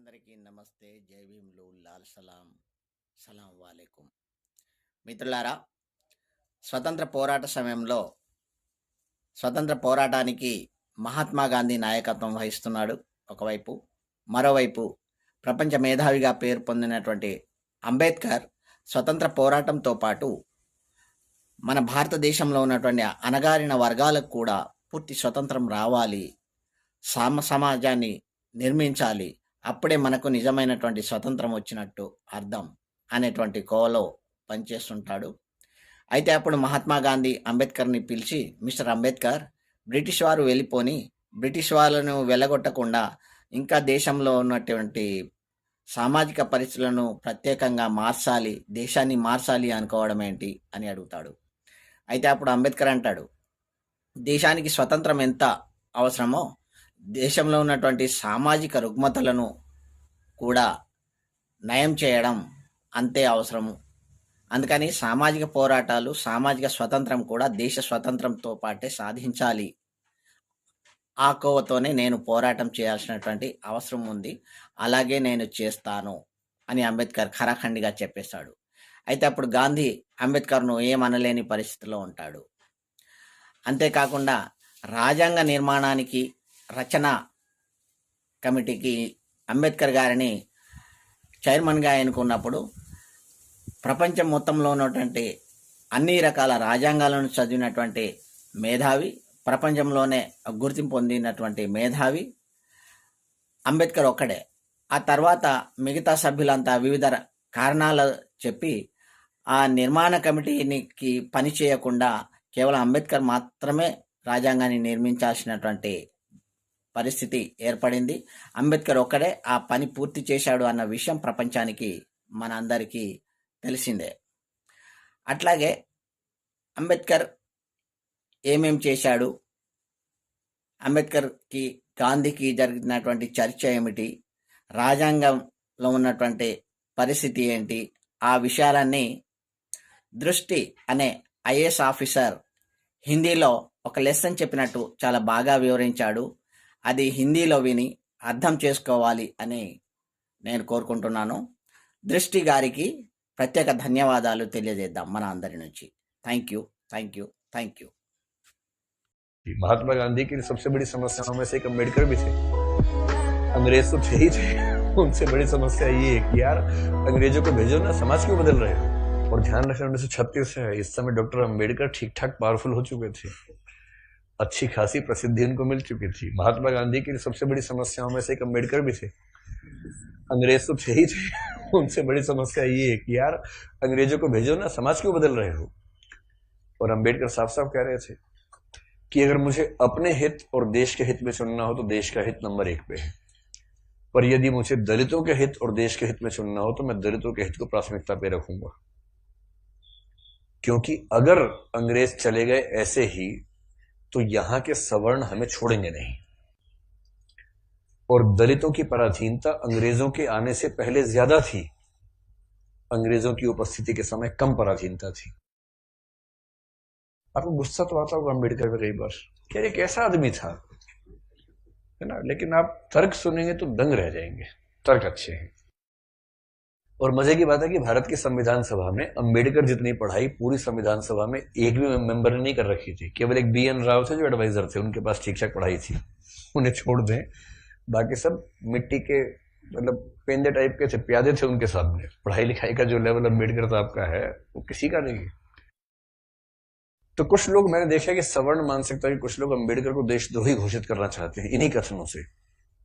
అందరికీ నమస్తే, జై భీమ్లు, లాల్ సలాం, సలాం వాలేకుం. మిత్రులారా, స్వతంత్ర పోరాట సమయంలో స్వతంత్ర పోరాటానికి మహాత్మా గాంధీ నాయకత్వం వహిస్తున్నాడు ఒకవైపు. మరోవైపు ప్రపంచ మేధావిగా పేరు పొందినటువంటి అంబేద్కర్ స్వతంత్ర పోరాటంతో పాటు మన భారతదేశంలో ఉన్నటువంటి అణగారిన వర్గాలకు కూడా పూర్తి స్వతంత్రం రావాలి, సమాజాన్ని నిర్మించాలి, అప్పుడే మనకు నిజమైనటువంటి స్వతంత్రం వచ్చినట్టు అర్థం అనేటువంటి కోవలో పనిచేస్తుంటాడు. అయితే అప్పుడు మహాత్మా గాంధీ అంబేద్కర్ని పిలిచి, మిస్టర్ అంబేద్కర్, బ్రిటిష్ వారు వెళ్ళిపోని బ్రిటిష్ వాళ్ళను వెళ్ళగొట్టకుండా ఇంకా దేశంలో ఉన్నటువంటి సామాజిక పరిస్థితులను ప్రత్యేకంగా మార్చాలి, దేశాన్ని మార్చాలి అనుకోవడం ఏంటి అని అడుగుతాడు. అయితే అప్పుడు అంబేద్కర్ అంటాడు, దేశానికి స్వతంత్రం ఎంత అవసరమో దేశంలో ఉన్నటువంటి సామాజిక రుగ్మతలను కూడా నయం చేయడం అంతే అవసరము. అందుకని సామాజిక పోరాటాలు, సామాజిక స్వతంత్రం కూడా దేశ స్వతంత్రంతో పాటే సాధించాలి. ఆ కోవతోనే నేను పోరాటం చేయాల్సినటువంటి అవసరం ఉంది, అలాగే నేను చేస్తాను అని అంబేద్కర్ ఖరాఖండిగా చెప్పేశాడు. అయితే అప్పుడు గాంధీ అంబేద్కర్ను ఏమనలేని పరిస్థితిలో ఉంటాడు. అంతేకాకుండా రాజ్యాంగ నిర్మాణానికి రచన కమిటీకి అంబేద్కర్ గారిని చైర్మన్గా ఎన్నుకున్నప్పుడు ప్రపంచం మొత్తంలో ఉన్నటువంటి అన్ని రకాల రాజ్యాంగాలను చదివినటువంటి మేధావి, ప్రపంచంలోనే గుర్తింపు పొందినటువంటి మేధావి అంబేద్కర్ ఒక్కడే. ఆ తర్వాత మిగతా సభ్యులంతా వివిధ కారణాలు చెప్పి ఆ నిర్మాణ కమిటీకి పని చేయకుండా కేవలం అంబేద్కర్ మాత్రమే రాజ్యాంగాన్ని నిర్మించాల్సినటువంటి పరిస్థితి ఏర్పడింది. అంబేద్కర్ ఒక్కడే ఆ పని పూర్తి చేశాడు అన్న విషయం ప్రపంచానికి, మన అందరికీ తెలిసిందే. అట్లాగే అంబేద్కర్ ఏమేం చేశాడు, అంబేద్కర్కి గాంధీకి జరిగినటువంటి చర్చ ఏమిటి, రాజ్యాంగంలో ఉన్నటువంటి పరిస్థితి ఏంటి, ఆ విషయాలన్నీ దృష్టి అనే ఐఏఎస్ ఆఫీసర్ హిందీలో ఒక లెసన్ చెప్పినట్టు చాలా బాగా వివరించాడు. అది హిందీలో విని అర్థం చేసుకోవాలి అని నేను కోరుకుంటున్నాను. దృష్టి గారికి ప్రత్యేక ధన్యవాదాలు తెలియజేద్దాం మన అందరి నుంచి. Thank you, thank you, thank you. Mahatma Gandhi की सबसे बड़ी समस्याओं में से एक अम्बेडकर भी थे। अंग्रेज तो थे ही थे, उनसे बड़ी समस्या ये है कि यार अंग्रेजों को भेजो ना, समाज क्यों बदल रहे हो। और ध्यान रखना 1936 है, इस समय डॉक्टर अम्बेडकर ठीक ठाक पावरफुल हो चुके थे, अच्छी खासी प्रसिद्धि उनको मिल चुकी थी। महात्मा गांधी की सबसे बड़ी समस्याओं में से एक अम्बेडकर भी थे। अंग्रेज तो थे ही थे, उनसे बड़ी समस्या ये है कि यार अंग्रेजों को भेजो ना, समाज क्यों बदल रहे हो। और अम्बेडकर साफ साफ कह रहे थे कि अगर मुझे अपने हित और देश के हित में चुनना हो तो देश का हित नंबर 1 पे है, पर यदि मुझे दलितों के हित और देश के हित में चुनना हो तो मैं दलितों के हित को प्राथमिकता पे रखूंगा। क्योंकि अगर अंग्रेज चले गए ऐसे ही तो यहां के सवर्ण हमें छोड़ेंगे नहीं, और दलितों की पराधीनता अंग्रेजों के आने से पहले ज्यादा थी, अंग्रेजों की उपस्थिति के समय कम पराधीनता थी। आपको गुस्सा तो आता होगा अम्बेडकर पे कई बार, क्या ये कैसा आदमी था, है ना, लेकिन आप तर्क सुनेंगे तो दंग रह जाएंगे, तर्क अच्छे हैं। और मजे की बात है कि भारत की संविधान सभा में अम्बेडकर जितनी पढ़ाई पूरी संविधान सभा में एक भी मेंबर ने नहीं कर रखी थी। केवल एक BN राव थे जो एडवाइजर थे, उनके पास ठीक ठाक पढ़ाई थी, उन्हें छोड़ दें, बाकी सब मिट्टी के मतलब पेंदे टाइप के थे, प्यादे थे उनके सामने। पढ़ाई लिखाई का जो लेवल अम्बेडकर साहब का है वो किसी का नहीं है। तो कुछ लोग मैंने देखा कि सवर्ण मानसिकता के कुछ लोग अम्बेडकर को देशद्रोही घोषित करना चाहते हैं इन्हीं कथनों से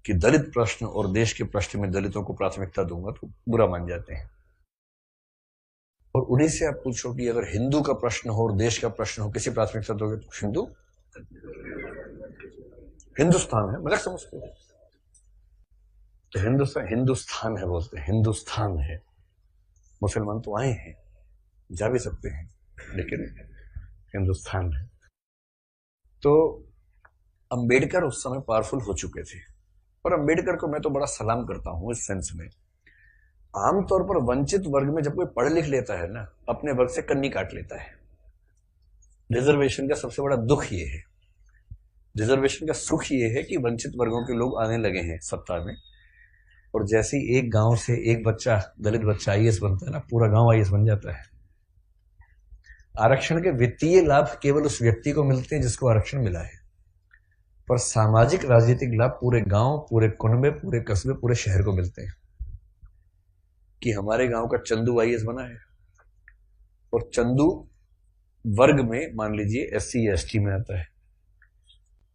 कि दलित प्रश्न और देश के प्रश्न में दलितों को प्राथमिकता दूंगा, तो बुरा मान जाते हैं। और उन्हीं से आप पूछो कि अगर हिंदू का प्रश्न हो और देश का प्रश्न हो, किसी प्राथमिकता दोगे, तो हिंदू, हिंदुस्तान है, मगर समझते हो तो हिंदुस्तान है बोलते हैं, हिंदुस्तान है। मुसलमान तो आए हैं, जा भी सकते हैं, लेकिन हिंदुस्तान है। तो अंबेडकर उस समय पावरफुल हो चुके थे, और अंबेडकर को मैं तो बड़ा सलाम करता हूं इस सेंस में। आमतौर पर वंचित वर्ग में जब कोई पढ़ लिख लेता है ना, अपने वर्ग से कन्नी काट लेता है। रिजर्वेशन का सबसे बड़ा दुख ये है, रिजर्वेशन का सुख ये है कि वंचित वर्गों के लोग आने लगे हैं सत्ता में, और जैसे ही एक गांव से एक बच्चा, दलित बच्चा आईएएस बनता है ना, पूरा गांव आईएएस बन जाता है। आरक्षण के वित्तीय लाभ केवल उस व्यक्ति को मिलते हैं जिसको आरक्षण मिला है, पर सामाजिक राजनीतिक लाभ पूरे गांव, पूरे कुनबे, पूरे कस्बे, पूरे शहर को मिलते हैं। कि हमारे गांव का चंदू आईएएस बना है, और चंदू वर्ग में मान लीजिए एससी या एसटी में आता है।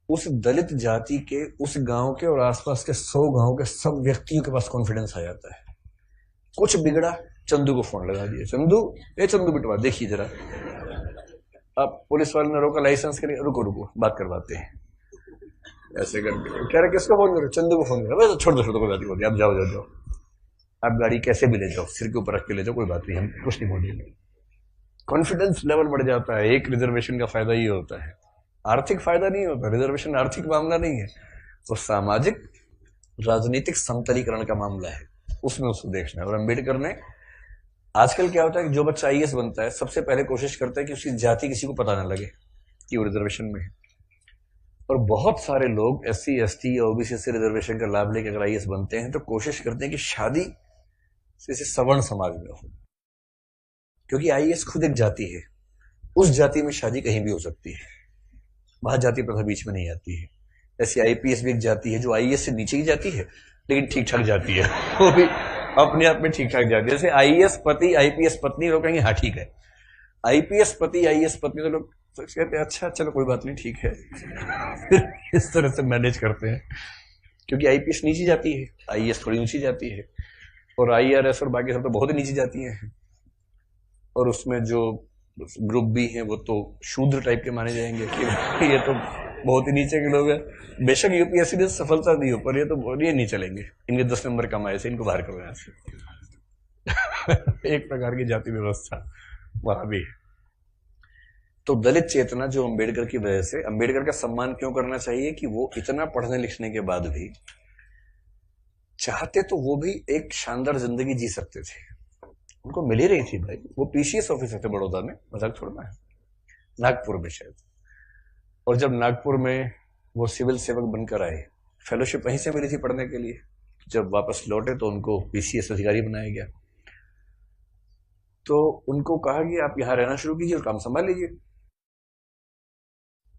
उस दलित जाति के, उस गांव के और आसपास के 100 गांव के सब व्यक्तियों के पास कॉन्फिडेंस आ जाता है। कुछ बिगड़ा, चंदू को फोन लगा दिया, चंदू, ए चंदू बिटवा देखिए जरा। अब पुलिस वाले ने रोका, लाइसेंस के लिए, रुको रुको बात करवाते हैं, ऐसे करके कह रहे किसको फोन करो, चंदू को फोन करो। भाई छोड़ दो कोई बात नहीं, आप जाओ जाओ जाओ, आप गाड़ी कैसे भी ले जाओ, सिर के ऊपर रख के ले जाओ, कोई बात नहीं, हम कुछ नहीं बोलेंगे। कॉन्फिडेंस लेवल बढ़ जाता है। एक रिजर्वेशन का फायदा ये होता है, आर्थिक फायदा नहीं होता। रिजर्वेशन आर्थिक मामला नहीं है, वो सामाजिक राजनीतिक समतलीकरण का मामला है, उसमें उसको देखना है। और अम्बेडकर ने, आजकल क्या होता है कि जो बच्चा आईएएस बनता है सबसे पहले कोशिश करता है कि उसकी जाति किसी को पता ना लगे कि वो रिजर्वेशन में है। और बहुत सारे लोग एससी एसटी या ओबीसी से रिजर्वेशन का लाभ लेकर अगर आईएएस बनते हैं तो कोशिश करते हैं कि शादी जैसे सवर्ण समाज में हो, क्योंकि आईएएस खुद एक जाति है। उस जाति में शादी कहीं भी हो सकती है, वहां जाति प्रथा बीच में नहीं आती है। ऐसी आईपीएस भी एक जाति है जो आईएएस से नीचे ही जाती है, लेकिन ठीक ठाक जाती है, वो भी अपने आप में ठीक ठाक जाती है। जैसे आईएएस पति आईपीएस पत्नी, लोग कहेंगे हाँ ठीक है, आईपीएस पति आईएएस पत्नी, तो लोग कहते हैं अच्छा चलो कोई बात नहीं ठीक है। इस तरह से मैनेज करते हैं, क्योंकि आईपीएस नीची जाती है, आईएएस थोड़ी ऊंची जाती है, और आईआरएस और बाकी सब तो बहुत ही नीची जाती हैं। और उसमें जो ग्रुप बी हैं वो तो शूद्र टाइप के माने जाएंगे कि ये तो बहुत ही नीचे के लोग हैं। बेशक यूपीएससी ने सफलता दी हो, पर ये तो ये नहीं चलेंगे, इनके 10 नंबर कम आए से इनको बाहर करो यहाँ से। एक प्रकार की जाति व्यवस्था वहां भी है। तो दलित चेतना जो अम्बेडकर की वजह से, अम्बेडकर का सम्मान क्यों करना चाहिए कि वो इतना पढ़ने लिखने के बाद भी चाहते तो वो भी एक शानदार जिंदगी जी सकते थे। उनको मिल ही रही थी भाई, वो पीसीएस ऑफिसर थे बड़ौदा में, मजाक छोड़ना है, नागपुर में शायद। और जब नागपुर में वो सिविल सेवक बनकर आए, फेलोशिप वहीं से मिली थी पढ़ने के लिए, जब वापस लौटे तो उनको पीसीएस अधिकारी बनाया गया। तो उनको कहा कि आप यहां रहना शुरू कीजिए और काम संभाल लीजिए।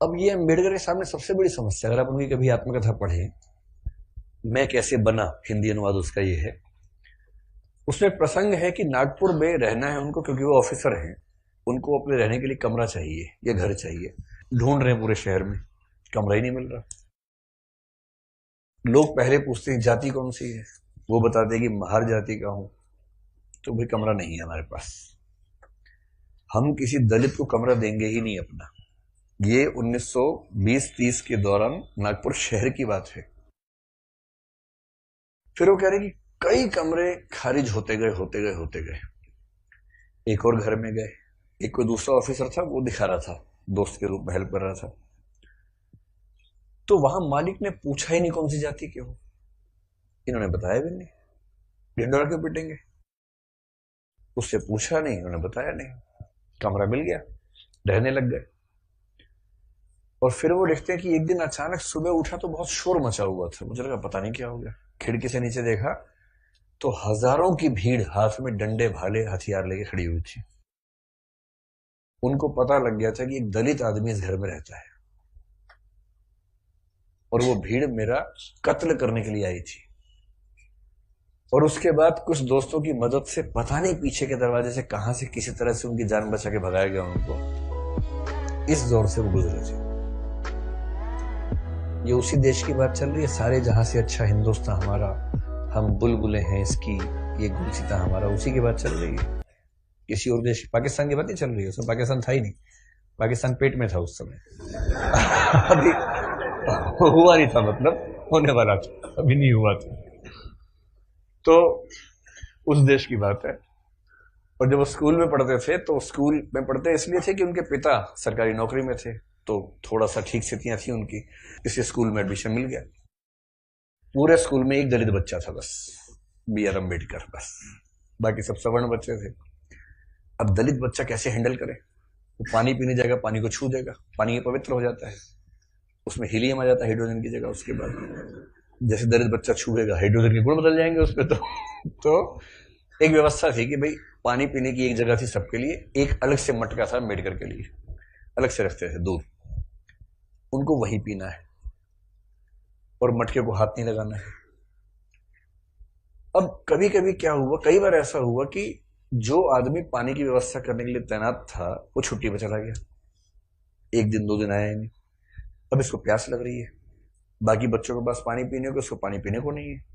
अब ये अम्बेडकर के सामने सबसे बड़ी समस्या, अगर आप उनकी कभी आत्मकथा पढ़े, मैं कैसे बना, हिंदी अनुवाद उसका ये है, उसमें प्रसंग है कि नागपुर में रहना है उनको, क्योंकि वो ऑफिसर हैं, उनको अपने रहने के लिए कमरा चाहिए या घर चाहिए। ढूंढ रहे हैं पूरे शहर में, कमरा ही नहीं मिल रहा। लोग पहले पूछते हैं जाति कौन सी है, वो बताते हैं कि महार जाति का हूं, तो भाई कमरा नहीं है हमारे पास, हम किसी दलित को कमरा देंगे ही नहीं अपना। ये 1920-30 के दौरान नागपुर शहर की बात है। फिर वो कह रहे कि कई कमरे खारिज होते गए। एक और घर में गए, एक कोई दूसरा ऑफिसर था, वो दिखा रहा था, दोस्त के रूप में हेल्प कर रहा था। तो वहां मालिक ने पूछा ही नहीं कौन सी जाति के हो, इन्होंने बताया भी नहीं, ढिंडोरा क्यों पिटेंगे, उससे पूछा नहीं, इन्होंने बताया नहीं, कमरा मिल गया, रहने लग गए। और फिर वो देखते हैं कि एक दिन अचानक सुबह उठा तो बहुत शोर मचा हुआ था, मुझे लगा पता नहीं क्या हो गया। खिड़की से नीचे देखा तो हजारों की भीड़ हाथ में डंडे भाले हथियार लेके खड़ी हुई थी। उनको पता लग गया था कि एक दलित आदमी इस घर में रहता है, और वो भीड़ मेरा कत्ल करने के लिए आई थी। और उसके बाद कुछ दोस्तों की मदद से पता नहीं पीछे के दरवाजे से कहां से किसी तरह से उनकी जान बचा के भगाया गया उनको। इस दौर से वो गुजरे थे। ये उसी देश की बात चल रही है, सारे जहां से अच्छा हिंदुस्तान हमारा, हम बुलबुलें हैं इसकी, ये गुलसिता हमारा, उसी की बात चल रही है। किसी और देश, पाकिस्तान की बात नहीं चल रही है, उसमें पाकिस्तान था ही नहीं, पाकिस्तान पेट में था उस समय। अभी हुआ नहीं था, मतलब होने वाला था, अभी नहीं हुआ था। तो उस देश की बात है। और जब वो स्कूल में पढ़ते थे तो स्कूल में पढ़ते इसलिए थे कि उनके पिता सरकारी नौकरी में थे, तो थोड़ा सा ठीक स्थितियां थी उनकी, इसलिए स्कूल में एडमिशन मिल गया। पूरे स्कूल में एक दलित बच्चा था बस, बी.आर. अम्बेडकर, बस, बाकी सब सवर्ण बच्चे थे। अब दलित बच्चा कैसे हैंडल करे, वो पानी पीने जाएगा, पानी को छू देगा, पानी पवित्र हो जाता है, उसमें हीलियम आ जाता है हाइड्रोजन की जगह। उसके बाद जैसे दरिद्र बच्चा छुएगा हाइड्रोजन के गुण बदल जाएंगे उस पर। तो एक व्यवस्था थी कि भाई पानी पीने की एक जगह थी सबके लिए, एक अलग से मटका था मेडिकल के लिए, अलग से रखते थे दूर, उनको वही पीना है और मटके को हाथ नहीं लगाना है। अब कभी कभी क्या हुआ, कई बार ऐसा हुआ कि जो आदमी पानी की व्यवस्था करने के लिए तैनात था वो छुट्टी पर चला गया, एक दिन 2 दिन आया नहीं। अब इसको प्यास लग रही है, बाकी बच्चों के पास पानी पीने को, उसको पानी पीने को नहीं है।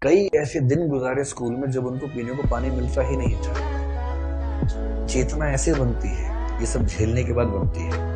कई ऐसे दिन गुजारे स्कूल में जब उनको पीने को पानी मिलता ही नहीं था। चेतना ऐसे बनती है, ये सब झेलने के बाद बनती है।